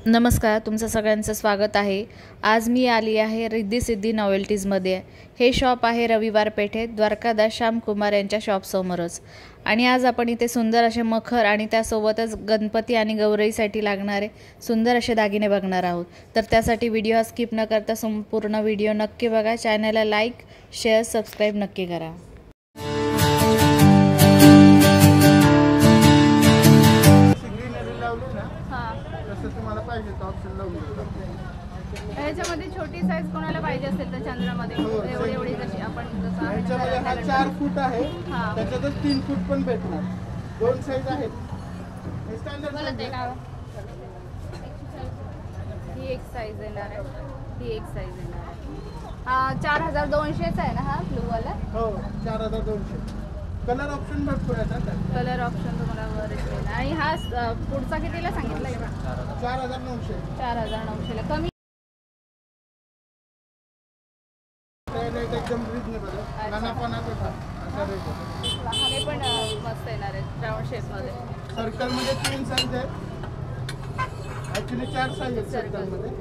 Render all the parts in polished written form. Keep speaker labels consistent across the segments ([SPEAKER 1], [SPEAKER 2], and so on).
[SPEAKER 1] नमस्कार, तुमचं सगळ्यांचं स्वागत आहे। आज मी आली आहे रिद्धी सिद्धी नॉवेल्टीजमध्ये। हे शॉप आहे रविवार पेठेत द्वारकादास श्यामकुमार यांच्या शॉपसमोरच। आणि आज आपण इथे सुंदर असे मखर आणि त्यासोबतच गणपती आणि गौरीसाठी लागणारे सुंदर असे दागिने बघणार आहोत। तर त्यासाठी व्हिडिओ हा स्किप न करता संपूर्ण व्हिडिओ नक्की बघा। चॅनलला लाईक, शेअर, सबस्क्राइब नक्की करा।
[SPEAKER 2] तुम्हाला पाहिजे तर ऑप्शन लावून
[SPEAKER 3] ह्याच्यामध्ये छोटी साईज कोणाला पाहिजे असेल तर चंद्रामध्ये एवढी एवढी जशी आपण जसं
[SPEAKER 2] ह्याच्यामध्ये हा 4 फूट आहे, त्याच्यातच 3 फूट पण भेटणार। दोन साईज आहेत। हे स्टँडर्ड
[SPEAKER 3] ही एक साईज येणार आहे, ही एक साईज येणार आहे। 4200 आहे ना हा ब्लू वाला?
[SPEAKER 2] हो 4200। कलर ऑप्शन भरपूर आहेत।
[SPEAKER 3] कलर ऑप्शन तुम्हाला वर येईल। आणि हा पुढचा कितीला सांगितलं?
[SPEAKER 2] 4900।
[SPEAKER 3] 4900 ला कमी
[SPEAKER 2] रेट एकदम रिजनेबल आहे। नानापणाच होता असा रेट आहे।
[SPEAKER 3] हे पण मस्त येणार आहे राऊंड शेप मध्ये।
[SPEAKER 2] सर्कल मध्ये 3 साईज आहेत, ऍक्च्युअली 4 साईज आहेत सर्कल मध्ये।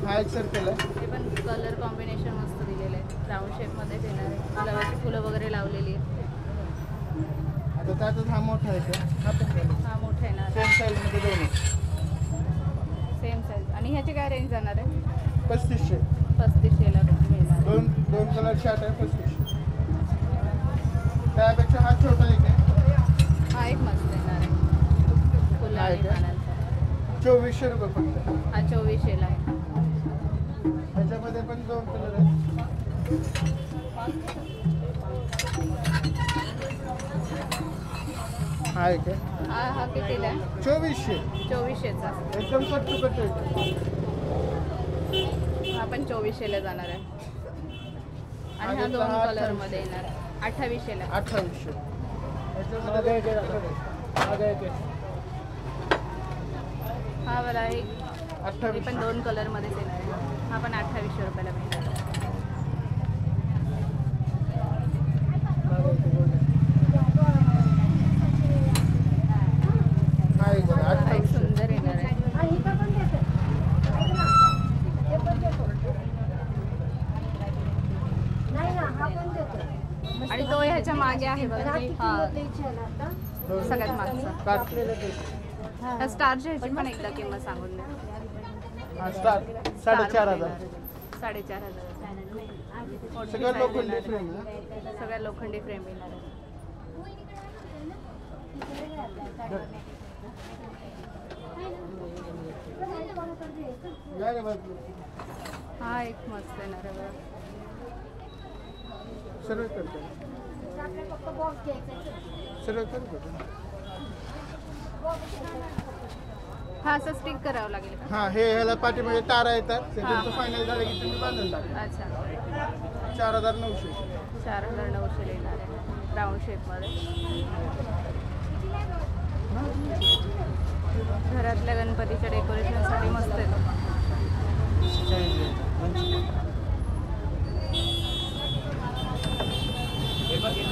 [SPEAKER 2] हा एक सर्कल आहे,
[SPEAKER 3] हे पण कलर कॉम्बिनेशन मस्त दिलेलं आहे। राऊंड शेप मध्ये येणार आहे, गुलाबाची फुलं वगैरे लावलेली आहेत।
[SPEAKER 2] आता त्यातच हा मोठा आहे का?
[SPEAKER 3] हा मोठा येणार,
[SPEAKER 2] सेम साईज मध्ये दोन आहेत।
[SPEAKER 3] Same size. आणि ह्याची काय रेंज जाणार आहे?
[SPEAKER 2] 3500।
[SPEAKER 3] 3500 ला मिळणार।
[SPEAKER 2] दोन कलर चार्ट आहे 3500। त्यापेक्षा हा छोटा एक आहे,
[SPEAKER 3] हा एक मस्त येणार आहे फुलं आणि पानांचा।
[SPEAKER 2] 2400 रुपये फक्त।
[SPEAKER 3] हा 2400 ला आहे।
[SPEAKER 2] ह्याच्यामध्ये पण 2 कलर आहेत। हा एक आहे,
[SPEAKER 3] हा कितीला आहे?
[SPEAKER 2] 2400।
[SPEAKER 3] 2400 चा
[SPEAKER 2] एकदम कट टू कट रेट।
[SPEAKER 3] हा पण 2400 ला जाणार आहे। आणि हा 2 कलर मध्ये येणार आहे 2800 ला।
[SPEAKER 2] 2800।
[SPEAKER 3] हा वाला आहे, हे
[SPEAKER 2] 2800
[SPEAKER 3] पण 2 कलर मध्येच येणार आहे। हा पण 2800 रुपयाला मिळणार आहे।
[SPEAKER 2] हा एक बघा,
[SPEAKER 3] हा एक
[SPEAKER 2] 2800।
[SPEAKER 3] सुंदर येणार आहे। आणि तो ह्याच्या मागे आहे बघा, हा सगळ्यात मागचा। त्या स्टारची ह्याची पण एकदा किंमत सांगून द्या।
[SPEAKER 2] हा स्टार 4500।
[SPEAKER 3] 4500
[SPEAKER 2] सगळं लोखंडी फ्रेम आहे।
[SPEAKER 3] सगळ्या लोखंडी फ्रेम येणार आहे। हा एक मस्त येणार आहे बघा।
[SPEAKER 2] सर्व करतो, सर्व करतो।
[SPEAKER 3] हा असं स्टिक करावं लागेल का?
[SPEAKER 2] हा हे ह्याला पाठीमध्ये तारा येतात, त्यांचं फायनल झालं की तुम्ही बांधून टाका।
[SPEAKER 3] अच्छा
[SPEAKER 2] 4900।
[SPEAKER 3] 4900 येणार आहे राऊंड शेपमध्ये। घरातल्या गणपतीच्या डेकोरेशनसाठी मस्त आहे।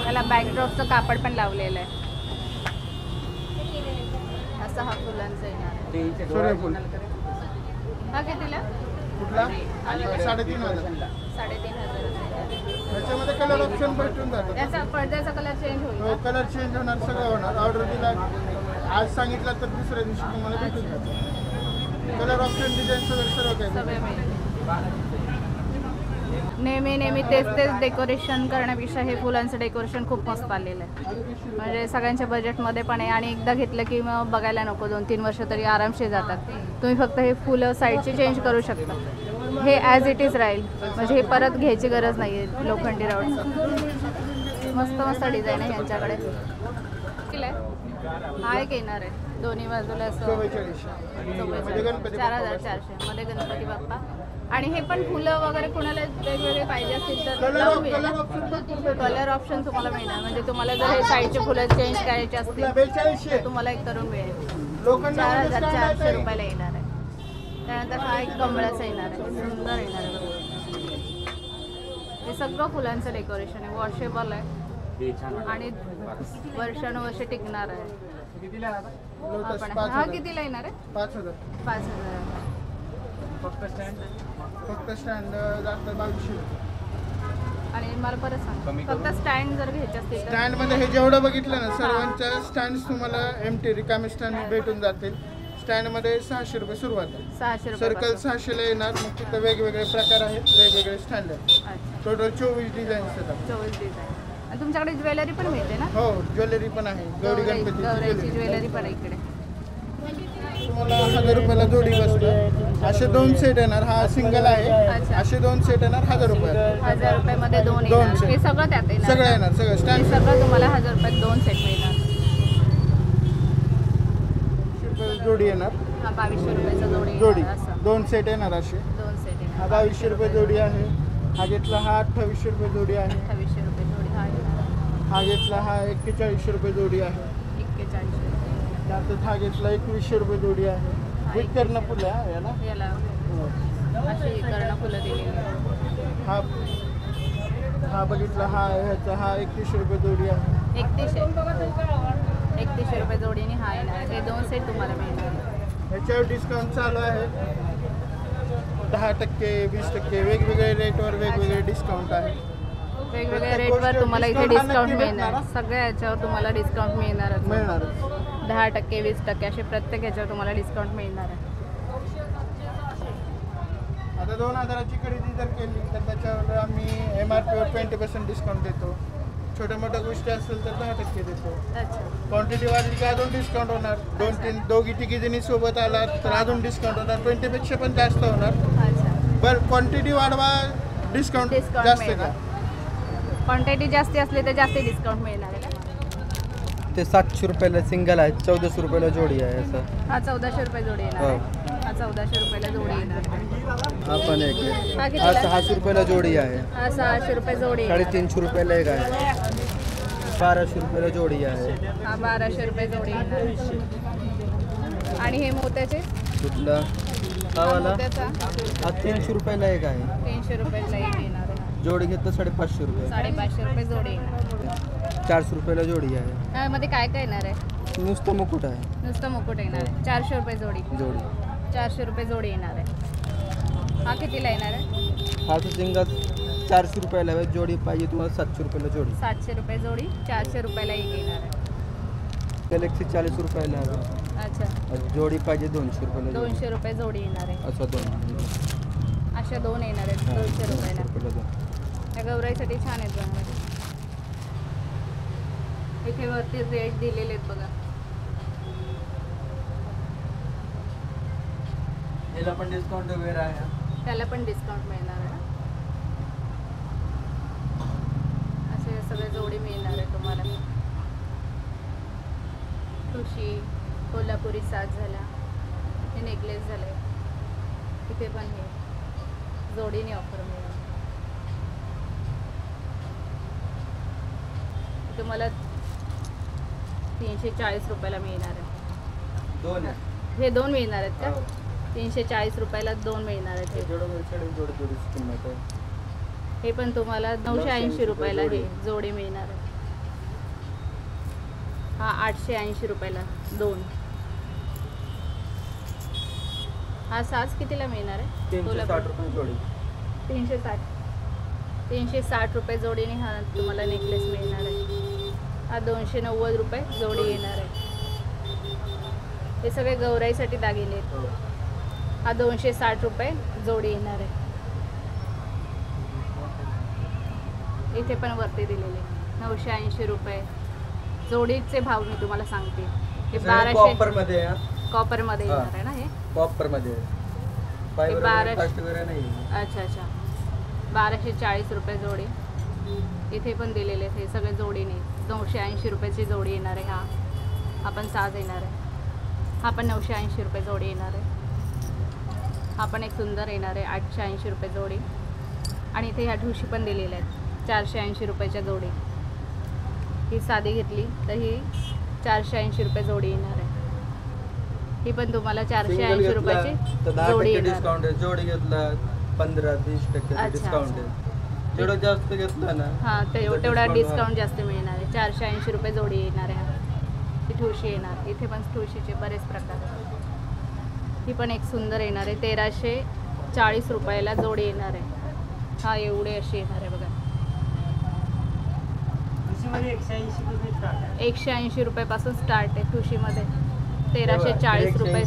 [SPEAKER 3] त्याला बॅकड्रॉपचं कापड पण लावलेलं आहे। असं हा फुलांचं येणार आहे।
[SPEAKER 2] सूर्यफूल
[SPEAKER 3] हा कितीला?
[SPEAKER 2] कुठला? 3500।
[SPEAKER 3] 3500
[SPEAKER 2] ह्याच्यामध्ये कलर ऑप्शन भेटून जातात।
[SPEAKER 3] त्याचा पडद्याचा कलर चेंज होईल
[SPEAKER 2] हो, कलर चेंज होणार, सगळं होणार। ऑर्डर दिला आज सांगितलं तर दुसऱ्या दिवशी तुम्हाला भेटून जातं। कलर ऑप्शन, डिझाईन सगळं सर्व काही
[SPEAKER 3] सगळे मिळेल। नेहमी तेच डेकोरेशन करण्यापेक्षा हे फुलांचं डेकोरेशन खूप मस्त आलेलं आहे। म्हणजे सगळ्यांच्या बजेटमध्ये पण आहे आणि एकदा घेतलं की मग बघायला नको, 2-3 वर्ष तरी आरामशीर जातात। तुम्ही फक्त हे फुलं साईडचे चेंज करू शकता, हे ॲज इट इज राहील। म्हणजे हे परत घ्यायची गरज नाही आहे। लोखंडी राऊंडचं मस्त मस्त डिझाईन आहे यांच्याकडे। हा एक येणार आहे दोन्ही बाजूला असं 4400 मध्ये गणपती बाप्पा। आणि हे पण फुलं वगैरे कुणाला वेगवेगळे पाहिजे असतील तर कलर ऑप्शन तुम्हाला मिळणार। म्हणजे तुम्हाला जर हे साईडचे फुलं चेंज करायचे असतील तर तुम्हाला एक करून मिळेल। 4400 रुपयाला येणार आहे। त्यानंतर हा एक कमळाचा येणार आहे, सुंदर येणार आहे। हे सगळं फुलांचं डेकोरेशन आहे, वॉशेबल आहे। आणि वर्षानुवर्ष टिकणार आहे.
[SPEAKER 2] लोटस
[SPEAKER 3] आपण
[SPEAKER 2] 5,000.
[SPEAKER 3] हा कितीला येणार आहे?
[SPEAKER 2] 5,000.
[SPEAKER 3] 5,000.
[SPEAKER 2] फक्त स्टँड जातं 2,200 रुपये.
[SPEAKER 3] आणि मला परत सांग, फक्त स्टँड जर घ्यायचे असतील तर
[SPEAKER 2] स्टँड मध्ये हे जेवढं बघितलं ना सर्वांच्या स्टँड तुम्हाला एमटी रिकामे स्टँड भेटून जातील. स्टँड मध्ये 600 रुपये सुरुवात आहे.
[SPEAKER 3] 600 रुपये
[SPEAKER 2] सर्कल 600 ला येणार. मग तिथं वेगवेगळे प्रकार आहेत, वेगवेगळे स्टँड आहेत.
[SPEAKER 3] अच्छा,
[SPEAKER 2] टोटल 24 डिझाईन्स आहेत.
[SPEAKER 3] 24 डिझाईन. आणि तुमच्याकडे ज्वेलरी पण मिळते ना?
[SPEAKER 2] हो, ज्वेलरी पण आहे. गौरी गणपती
[SPEAKER 3] गौराईची ज्वेलरी पण आहे इकडे.
[SPEAKER 2] तुम्हाला 1000 रुपयाला जोडी बसतं. असे 2 सेट येणार. हा सिंगल आहे.
[SPEAKER 3] अच्छा.
[SPEAKER 2] असे 2 सेट येणार 1000 रुपयाला.
[SPEAKER 3] 1000 रुपयामध्ये 2
[SPEAKER 2] दोन
[SPEAKER 3] येणार.
[SPEAKER 2] set.
[SPEAKER 3] हे सगळं त्यात येणार.
[SPEAKER 2] सगळं येणार, सगळं
[SPEAKER 3] हे
[SPEAKER 2] स्टँड
[SPEAKER 3] सगळं तुम्हाला 1000 रुपयात 2 सेट मिळणार.
[SPEAKER 2] जोडी येणार.
[SPEAKER 3] हा 2200 रुपयाचा जोडी
[SPEAKER 2] जोडी
[SPEAKER 3] येणार असं.
[SPEAKER 2] 2 सेट येणार असे.
[SPEAKER 3] 2 सेट
[SPEAKER 2] हा
[SPEAKER 3] येणार.
[SPEAKER 2] 2200 रुपये जोडी आहे. हा घेतला हा 2800 रुपये जोडी आहे.
[SPEAKER 3] 2800 रुपये जोडी हा येणार.
[SPEAKER 2] हा घेतला हा 4100 रुपये जोडी आहे.
[SPEAKER 3] 4100 रुपये.
[SPEAKER 2] त्यातच हा घेतला 2100 रुपये जोडी आहे. विथ करणं फुलं आहे याला.
[SPEAKER 3] याला
[SPEAKER 2] हो.
[SPEAKER 3] अशी कर्ण फुलं दिलेली आहेत.
[SPEAKER 2] हा हा बघितला हा ह्याचा हा 3100 रुपये जोडी आहे.
[SPEAKER 3] 3100 रुपये जोडीने हा येणार. हे 2 सेट तुम्हाला मिळणार.
[SPEAKER 2] ह्याच्यावर डिस्काउंट चालू आहे. 10%, 20% वेगवेगळे रेटवर वेगवेगळे डिस्काउंट आहे.
[SPEAKER 3] वेगवेगळ्या रेटवर तुम्हाला इथे डिस्काउंट मिळणार. सगळ्या याच्यावर तुम्हाला डिस्काउंट मिळणारच. 10%, 20% असे प्रत्येक याच्यावर तुम्हाला डिस्काउंट मिळणार आहे.
[SPEAKER 2] आता 2000ची खरेदी जर केली तर त्याच्यावर आम्ही MRP वर 20% डिस्काउंट देतो. छोट्या मोठ्या गोष्टी असेल तर 10% देतो.
[SPEAKER 3] अच्छा,
[SPEAKER 2] क्वांटिटी वाढली की अजून डिस्काउंट होणार. 2-3 दोघी तिघी जणी सोबत आलात तर अजून डिस्काउंट होणार. 20पेक्षा पण जास्त होणार.
[SPEAKER 3] अच्छा.
[SPEAKER 2] बरं क्वांटिटी वाढवा, डिस्काउंट
[SPEAKER 3] डिस्काउंट
[SPEAKER 2] जास्त
[SPEAKER 3] मिळणार.
[SPEAKER 2] द्या.
[SPEAKER 3] क्वांटिटी जास्ती असली तर जास्त डिस्काउंट मिळणार आहे का?
[SPEAKER 4] ते 700 रुपयाला सिंगल आहे, 1400 रुपयाला जोडी आहे असं.
[SPEAKER 3] हा 1400 रुपये जोडी येणार आहे. हा 1400 रुपयाला जोडी येणार आहे.
[SPEAKER 4] हा पण एक आहे.
[SPEAKER 3] हा
[SPEAKER 4] हा
[SPEAKER 3] कितीला?
[SPEAKER 4] 600 रुपयाला जोडी आहे.
[SPEAKER 3] हा 600 रुपये जोडी येणार आहे.
[SPEAKER 4] 350 रुपयाला एक आहे. 1200 रुपयाला जोडी आहे.
[SPEAKER 3] हा 1200 रुपये जोडी येणार आहे. आणि हे मोत्याचे?
[SPEAKER 4] कुठला
[SPEAKER 3] हा
[SPEAKER 4] हा वाला
[SPEAKER 3] मोत्याचा
[SPEAKER 4] हा 300 रुपयाला एक आहे.
[SPEAKER 3] 300 रुपयाला एक येणार आहे.
[SPEAKER 4] जोडी घेतलं 550 रुपये.
[SPEAKER 3] 550 रुपये जोडी येणार.
[SPEAKER 4] 400 रुपयाला जोडी आहे.
[SPEAKER 3] त्यामध्ये काय काय येणार आहे?
[SPEAKER 4] नुसतं मुकुट आहे
[SPEAKER 3] नुसतं मुकुट येणार आहे. 400 रुपये जोडी.
[SPEAKER 4] जोडी.
[SPEAKER 3] 400 रुपये जोडी येणार आहे. हा कितीला येणार आहे?
[SPEAKER 4] हा तर सिंगल 400 रुपयाला आहे. जोडी पाहिजे तुम्हाला 700 रुपयाला जोडी.
[SPEAKER 3] 700 रुपये जोडी. 400 रुपयाला एक येणार आहे.
[SPEAKER 4] गॅलेक्सी 40 रुपयाला आहे.
[SPEAKER 3] अच्छा,
[SPEAKER 4] जोडी पाहिजे 200 रुपयाला जोडी.
[SPEAKER 3] 200 रुपये जोडी येणार आहे.
[SPEAKER 4] असं 2
[SPEAKER 3] अशा 2 येणार आहेत 200 रुपयाला. या गौराईसाठी छान आहेत बनवायला. इथे वरती रेट दिलेले आहेत बघा.
[SPEAKER 4] याला पण डिस्काउंट वगैरे आहे.
[SPEAKER 3] त्याला पण डिस्काउंट मिळणार आहे. असे सगळे जोडी मिळणार आहे तुम्हाला. ठुशी, कोल्हापुरी साज झाला, हे नेकलेस झाले. इथे पण हे जोडीने ऑफर मिळणार. तुम्हाला 340 रुपयाला मिळणार आहे.
[SPEAKER 4] 2
[SPEAKER 3] हे 2 मिळणार आहेत का? 340 रुपयाला 2 मिळणार आहेत. हे पण तुम्हाला 980 रुपयाला हे जोडी मिळणार आहे. हा 880 रुपयाला 2. हा साज कितीला मिळणार आहे?
[SPEAKER 4] 360 रुपये जोडी.
[SPEAKER 3] 360 रुपये जोडीने हा तुम्हाला नेकलेस मिळणार आहे. हा 290 रुपये जोडी येणार आहे. हे सगळे गौराईसाठी दागिने आहेत. हा 260 रुपये जोडी येणार आहे. इथे पण वरती दिलेले 980 रुपये जोडीचे भाव मी तुम्हाला सांगते. हे 1200
[SPEAKER 4] कॉपर मध्ये आहे.
[SPEAKER 3] कॉपरमध्ये येणार आहे ना हे?
[SPEAKER 4] कॉपर मध्ये
[SPEAKER 3] हे 1200
[SPEAKER 4] वगैरे नाही.
[SPEAKER 3] अच्छा अच्छा 1240 रुपये जोडी. इथे पण दिलेले आहेत हे सगळे जोडीने. 980 रुपयाची जोडी येणार आहे. हा पण साज येणार आहे. हा पण 980 रुपये जोडी येणार आहे. हा पण एक सुंदर येणार आहे 880 रुपये जोडी. आणि इथे ह्या ठुशी पण दिलेल्या आहेत 480 रुपयाच्या जोडी. ही साधी घेतली तर ही 480 रुपये जोडी येणार आहे. ही पण तुम्हाला 480 रुपयाची जोडी येणार.
[SPEAKER 4] डिस्काउंट आहे. जोडी घेतला 15-20%
[SPEAKER 3] अच्छा,
[SPEAKER 4] डिस्काउंट आहे. जेवढं जास्त घेतलं ना
[SPEAKER 3] हां तेवढा
[SPEAKER 4] discount
[SPEAKER 3] डिस्काउंट जास्त मिळणार आहे. 480 रुपये जोडी येणार आहे. ही ठुशी येणार, इथे पण ठुशीचे बरेच प्रकार आहेत. ही पण एक सुंदर येणार आहे, 1340 रुपयाला जोडी येणार आहे. हा एवढे अशी येणार आहे बघा. 180 रुपयापासून स्टार्ट आहे ठुशीमध्ये, 1340 रुपये.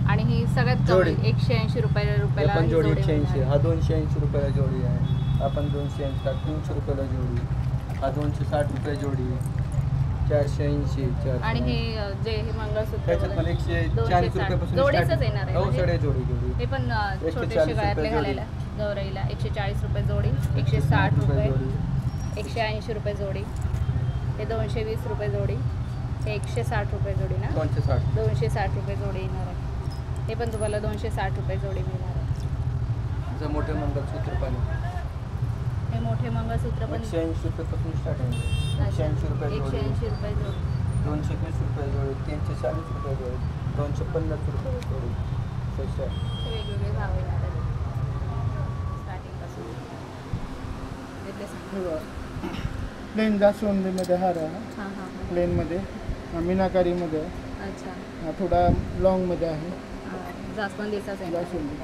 [SPEAKER 3] आणि ही सगळ्यात
[SPEAKER 4] जोडी.
[SPEAKER 3] कमी 180 रुपयाला
[SPEAKER 4] पण
[SPEAKER 3] ही
[SPEAKER 4] जोडी
[SPEAKER 3] जोडी
[SPEAKER 4] 180,
[SPEAKER 3] मिळणार
[SPEAKER 4] हा
[SPEAKER 3] आहे.
[SPEAKER 4] 280 रुपयाला जोडी आहे. आपण 280, 300 रुपयाला जोडी, हा 260 रुपये जोडी, 480.
[SPEAKER 3] आणि हे जे हे मंगळसूत्र
[SPEAKER 4] त्याच्यात पण
[SPEAKER 3] वगैरे
[SPEAKER 4] 140 रुपयापासून
[SPEAKER 3] जोडीचंच
[SPEAKER 4] start.
[SPEAKER 3] येणार आहे
[SPEAKER 4] हो
[SPEAKER 3] म्हणजे.
[SPEAKER 4] सगळे जोडी
[SPEAKER 3] हे पण
[SPEAKER 4] 140
[SPEAKER 3] छोटेसे गळ्यातले
[SPEAKER 4] रुपये
[SPEAKER 3] घालायला गौराईला 140 रुपये जोडी, 160 रुपये,
[SPEAKER 4] जोडी,
[SPEAKER 3] 180 रुपये जोडी, हे 220 रुपये जोडी, हे 160 रुपये जोडी ना,
[SPEAKER 4] 260.
[SPEAKER 3] 260 रुपये जोडी येणार आहे. हे पण तुम्हाला 260 रुपये जोडी मिळणार आहे.
[SPEAKER 4] जर मोठे मंगळसूत्र पण
[SPEAKER 3] हे मोठे मंगळसूत्र पण
[SPEAKER 4] 180 रुपयापासून स्टार्ट आहे. 180 रुपये जोडी,
[SPEAKER 3] 180 रुपये जोडी.
[SPEAKER 4] 220 रुपये जोडी, 340 रुपये जोडी, 250 रुपये जोडी. तशा
[SPEAKER 3] हे वेगवेगळे भाव येणार आहेत स्टार्टिंगपासून. इथले सांगा.
[SPEAKER 2] प्लेन जास्वंदीमध्ये हार आहे,
[SPEAKER 3] हां हां हां.
[SPEAKER 2] प्लेनमध्ये, मीनाकारीमध्ये आहे,
[SPEAKER 3] अच्छा.
[SPEAKER 2] हा थोडा लॉंगमध्ये आहे.
[SPEAKER 3] जास्वंदीचाच आहे.
[SPEAKER 2] जास्वंदी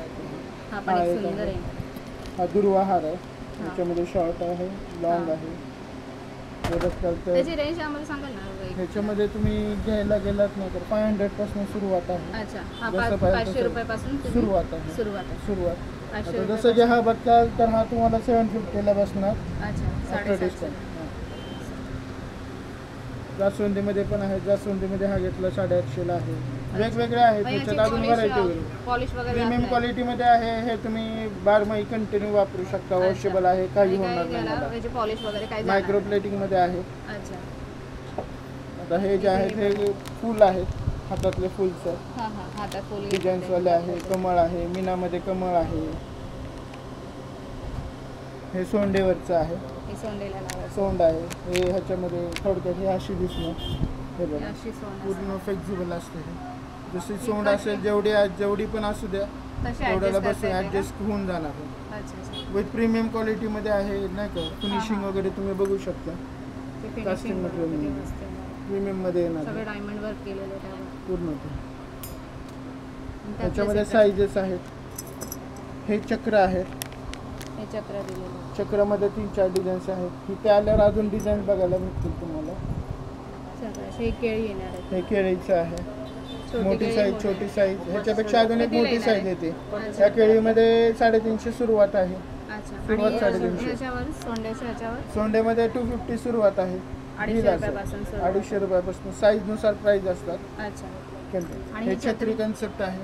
[SPEAKER 3] हा पण
[SPEAKER 2] हा,
[SPEAKER 3] एक
[SPEAKER 2] एक
[SPEAKER 3] सुंदर
[SPEAKER 2] आहे.
[SPEAKER 3] आहे.
[SPEAKER 2] हा दुर्वा हार आहे, ह्याच्यामध्ये शॉर्ट आहे, लॉंग
[SPEAKER 3] हा.
[SPEAKER 2] आहे. परत तर
[SPEAKER 3] त्याची रेंज आम्हाला सांगाल ना एक?
[SPEAKER 2] ह्याच्यामध्ये तुम्ही घ्यायला गेलात ना तर 500 पासून सुरुवात आहे.
[SPEAKER 3] अच्छा. हा
[SPEAKER 2] जसं पाहिजे
[SPEAKER 3] 500
[SPEAKER 2] तसं.
[SPEAKER 3] रुपयापासून तुम्ही-
[SPEAKER 2] सुरुवात आहे.
[SPEAKER 3] सुरुवात आहे.
[SPEAKER 2] सुरुवात
[SPEAKER 3] 500
[SPEAKER 2] आता जसं जे हा बघताल तर हा तुम्हाला 750ला बसणार
[SPEAKER 3] अच्छा.
[SPEAKER 2] आफ्टर
[SPEAKER 3] 750.
[SPEAKER 2] डिस्काउंट. जास्वंदीमध्ये पण आहे, जास्वंदीमध्ये हा घेतला 850ला आहे. वेगवेगळे आहेत, त्याच्यात अजून व्हरायटी होईल.
[SPEAKER 3] पॉलिश वगैरे
[SPEAKER 2] प्रीमियम
[SPEAKER 3] जात नाही.
[SPEAKER 2] क्वालिटीमध्ये आहे, हे तुम्ही 12 महिने कंटिन्यू वापरू शकता. वॉशेबल आहे, काही
[SPEAKER 3] आणि
[SPEAKER 2] होणार
[SPEAKER 3] काही
[SPEAKER 2] नाही
[SPEAKER 3] याला
[SPEAKER 2] मला.
[SPEAKER 3] म्हणजे पॉलिश वगैरे काही जाणार
[SPEAKER 2] मायक्रो प्लेटिंगमध्ये आहे.
[SPEAKER 3] नाही. अच्छा.
[SPEAKER 2] आता हे जे आहेत हे फुल आहेत, हातातले फुलचं
[SPEAKER 3] हां हां. हातात फुल
[SPEAKER 2] डिझाईन्सवाले आहे, कमळ आहे, मीनामध्ये कमळ आहे. हे सोंडेवरचं आहे,
[SPEAKER 3] हे सोंडेला लावायचं.
[SPEAKER 2] सोंड आहे. हे ह्याच्यामध्ये थोडक्यात हे अशी दिसणार. हे
[SPEAKER 3] हे
[SPEAKER 2] बघा
[SPEAKER 3] अशी सोंड
[SPEAKER 2] पूर्ण फ्लेक्झिबल असते हे. जशी सोंड असेल जेवढी पण असू द्या
[SPEAKER 3] तशी
[SPEAKER 2] तेवढ्याला
[SPEAKER 3] adjust
[SPEAKER 2] बसून
[SPEAKER 3] करता येते का?
[SPEAKER 2] ॲडजस्ट होऊन जाणार आहे.
[SPEAKER 3] अच्छा अच्छा.
[SPEAKER 2] विथ प्रीमियम क्वालिटीमध्ये आहे, नाही का, फिनिशिंग
[SPEAKER 3] हा.
[SPEAKER 2] वगैरे तुम्ही बघू शकता.
[SPEAKER 3] ते
[SPEAKER 2] Casting
[SPEAKER 3] फिनिशिंग
[SPEAKER 2] material
[SPEAKER 3] वगैरे
[SPEAKER 2] नाही.
[SPEAKER 3] मस्त आहे.
[SPEAKER 2] प्रीमियममध्ये येणार
[SPEAKER 3] सगळे
[SPEAKER 2] आहे
[SPEAKER 3] डायमंड वर्क केलेलं आहे त्यावर.
[SPEAKER 2] पूर्ण ते.
[SPEAKER 3] आणि त्यातले
[SPEAKER 2] त्याच्यामध्ये
[SPEAKER 3] सगळे-
[SPEAKER 2] साईजेस आहेत. हे चक्र आहेत,
[SPEAKER 3] हे चक्र दिलेलं आहे.
[SPEAKER 2] चक्रामध्ये 3-4 डिझाईन्स आहेत. इथे आल्यावर अजून डिझाईन बघायला भेटतील तुम्हाला.
[SPEAKER 3] चक्र अशी एक केळी येणार आहे.
[SPEAKER 2] हे केळीचं आहे,
[SPEAKER 3] छोटी
[SPEAKER 2] मोठी
[SPEAKER 3] केळी,
[SPEAKER 2] साईज,
[SPEAKER 3] मोठी.
[SPEAKER 2] छोटी साईज. ह्याच्यापेक्षा अजून एक
[SPEAKER 3] कितीला
[SPEAKER 2] मोठी
[SPEAKER 3] येणार
[SPEAKER 2] साईज
[SPEAKER 3] आहे?
[SPEAKER 2] येते.
[SPEAKER 3] अच्छा.
[SPEAKER 2] त्या केळीमध्ये 350 सुरुवात आहे.
[SPEAKER 3] अच्छा.
[SPEAKER 2] सुरुवात
[SPEAKER 3] आणि
[SPEAKER 2] 350.
[SPEAKER 3] ह्याच्यावर सोंड्याच्या ह्याच्यावर
[SPEAKER 2] सोंडेमध्ये 250 सुरुवात आहे.
[SPEAKER 3] 250
[SPEAKER 2] deal असेल.
[SPEAKER 3] रुपयापासून सुरुवात.
[SPEAKER 2] 250 रुपयापासून साईजनुसार प्राईस असतात.
[SPEAKER 3] अच्छा. आणि
[SPEAKER 2] हे
[SPEAKER 3] ही
[SPEAKER 2] छत्री
[SPEAKER 3] छत्री?
[SPEAKER 2] कन्सेप्ट आहे,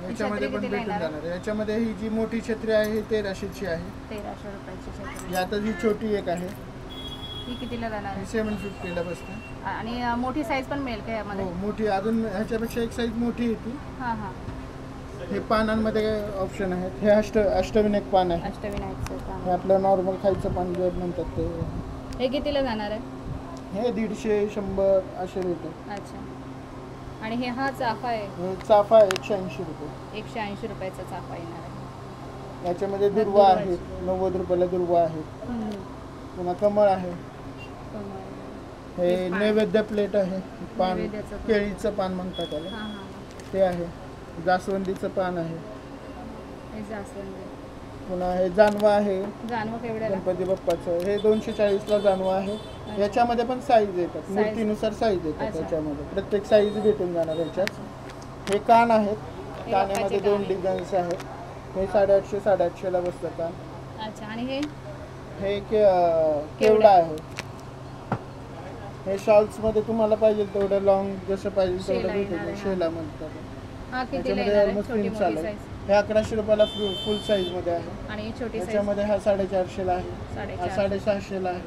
[SPEAKER 2] याच्यामध्ये पण
[SPEAKER 3] कितीला
[SPEAKER 2] भेटून
[SPEAKER 3] येणार?
[SPEAKER 2] जाणार. याच्यामध्ये ही जी मोठी छत्री आहे ही 1300ची आहे.
[SPEAKER 3] 1300 रुपयाची छत्री.
[SPEAKER 2] ही आता ही छोटी एक आहे,
[SPEAKER 3] ही कितीला जाणार
[SPEAKER 2] ही
[SPEAKER 3] आहे?
[SPEAKER 2] 750ला बसते.
[SPEAKER 3] आणि मोठी साईज पण मिळेल का यामध्ये?
[SPEAKER 2] हो, मोठी अजून ह्याच्यापेक्षा एक साईज मोठी येते.
[SPEAKER 3] हां हां.
[SPEAKER 2] हे पानांमध्ये ऑप्शन आहेत. हे अष्टविनायक पान आहे.
[SPEAKER 3] अष्टविनायकचं
[SPEAKER 2] हे
[SPEAKER 3] का?
[SPEAKER 2] आपलं नॉर्मल खायचं पान जे म्हणतात ते.
[SPEAKER 3] हे कितीला जाणार आहे?
[SPEAKER 2] हे 150, 100 असे रेट.
[SPEAKER 3] अच्छा. आणि हे हा चाफा आहे,
[SPEAKER 2] हे चाफा 180 रुपये.
[SPEAKER 3] 180 रुपयाचा चाफा येणार आहे.
[SPEAKER 2] याच्यामध्ये दुर्वा आहेत, 90 रुपयाला दुर्वा आहेत. पुन्हा कमळ आहे. हे
[SPEAKER 3] पान.
[SPEAKER 2] नैवेद्य प्लेट आहे, पान
[SPEAKER 3] नैवेद्याचं पान.
[SPEAKER 2] केळीचं पान म्हणतात त्याला,
[SPEAKER 3] हां हां.
[SPEAKER 2] ते आहे. जास्वंदीचं पान आहे.
[SPEAKER 3] हे जास्वंदी.
[SPEAKER 2] पुन्हा हे जानवा आहे,
[SPEAKER 3] जानवं केवढ्याला?
[SPEAKER 2] गणपती बाप्पाचं. हे 240ला जानवा आहे. याच्यामध्ये पण साईज येतात,
[SPEAKER 3] Size.
[SPEAKER 2] मूर्तीनुसार साईज येतात.
[SPEAKER 3] अच्छा.
[SPEAKER 2] याच्यामध्ये प्रत्येक साईज भेटून जाणार याच्यात. हे कान आहेत,
[SPEAKER 3] हे
[SPEAKER 2] कानामध्ये
[SPEAKER 3] बाप्पाचे
[SPEAKER 2] 2
[SPEAKER 3] कान आहे.
[SPEAKER 2] डिझाईन्स आहेत. हे 850-850ला बसतं कान.
[SPEAKER 3] अच्छा. आणि हे
[SPEAKER 2] हे केवडा आहे. हे शॉल्समध्ये तुम्हाला पाहिजे तेवढं लॉंग जसं पाहिजे
[SPEAKER 3] शेला
[SPEAKER 2] तेवढं
[SPEAKER 3] येणार
[SPEAKER 2] भेटेल.
[SPEAKER 3] आहे.
[SPEAKER 2] शेला म्हणतात.
[SPEAKER 3] हा कितीला
[SPEAKER 2] याच्यामध्ये
[SPEAKER 3] येणार आहे?
[SPEAKER 2] ऑलमोस्ट
[SPEAKER 3] छोटी
[SPEAKER 2] प्रिंट
[SPEAKER 3] मोठी
[SPEAKER 2] चालेल.
[SPEAKER 3] साईज.
[SPEAKER 2] हे 1100 रुपयाला फुल साईजमध्ये आहे.
[SPEAKER 3] आणि ही छोटी साईज
[SPEAKER 2] याच्यामध्ये हा 450ला आहे, हा
[SPEAKER 3] 450.
[SPEAKER 2] 450ला आहे.